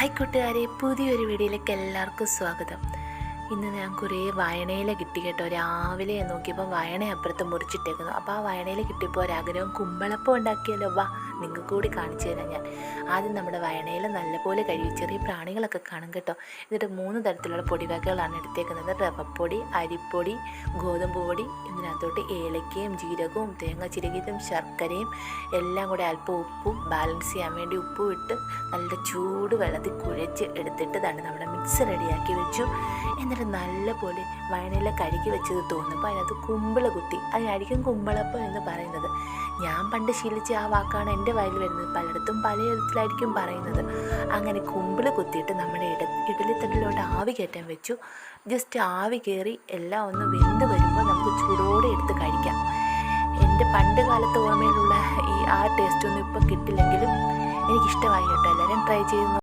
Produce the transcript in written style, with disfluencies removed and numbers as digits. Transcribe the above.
Hi കൂട്ടുകാരെ, പുതിയൊരു വീഡിയോയിലേക്ക് എല്ലാവർക്കും സ്വാഗതം. ഇന്ന് ഞാൻ കുറേ വയണയില കിട്ടി കേട്ടോ. രാവിലെ നോക്കിയപ്പോൾ വയണ അപ്പുറത്ത് മുറിച്ചിട്ടേക്കുന്നു. അപ്പോൾ ആ വയണയില കിട്ടിയപ്പോൾ ഒരാഗ്രഹം കുമ്പളപ്പം ഉണ്ടാക്കിയാലോ. വാ, നിങ്ങൾക്ക് കൂടി കാണിച്ചു തരാം ഞാൻ. ആദ്യം നമ്മുടെ വയണയില നല്ലപോലെ കഴുകി, ചെറിയ പ്രാണികളൊക്കെ കാണും കേട്ടോ. എന്നിട്ട് 3 തരത്തിലുള്ള പൊടിവകകളാണ് എടുത്തേക്കുന്നത്. റവപ്പൊടി, അരിപ്പൊടി, ഗോതമ്പ് പൊടി. ഇതിനകത്തോട്ട് ഏലക്കയും ജീരകവും തേങ്ങ ചിരകിയതും ശർക്കരയും എല്ലാം കൂടെ അല്പം ഉപ്പും ബാലൻസ് ചെയ്യാൻ വേണ്ടി ഉപ്പും ഇട്ട് നല്ല ചൂട് വെള്ളത്തിൽ കുഴച്ച് എടുത്തിട്ട് തന്നെ നമ്മുടെ മിക്സ് റെഡിയാക്കി വെച്ചു. എന്നിട്ട് നല്ലപോലെ വയണയില കഴുകി വെച്ചത് തോന്നുമ്പോൾ അതിനകത്ത് കുമ്പിള കുത്തി. അതിനായിരിക്കും കുമ്പളപ്പം എന്ന് പറയുന്നത്. ഞാൻ പണ്ട് ശീലിച്ച ആ വാക്കാണ് എൻ്റെ വായിൽ വരുന്നത്. പലയിടത്തും പല വിധത്തിലായിരിക്കും പറയുന്നത്. അങ്ങനെ കുമ്പിള് കുത്തിയിട്ട് നമ്മുടെ ഇഡലിത്തട്ടിലോട്ട് ആവി കയറ്റാൻ വെച്ചു. ജസ്റ്റ് ആവി കയറി എല്ലാം ഒന്ന് വെന്ത് വരുമ്പോൾ നമുക്ക് ചൂടോടെ എടുത്ത് കഴിക്കാം. എൻ്റെ പണ്ട് കാലത്ത് ഓർമ്മയിലുള്ള ആ ടേസ്റ്റൊന്നും ഇപ്പം കിട്ടില്ലെങ്കിലും എനിക്കിഷ്ടമായി കേട്ടോ. എല്ലാവരും ട്രൈ ചെയ്യുന്നു.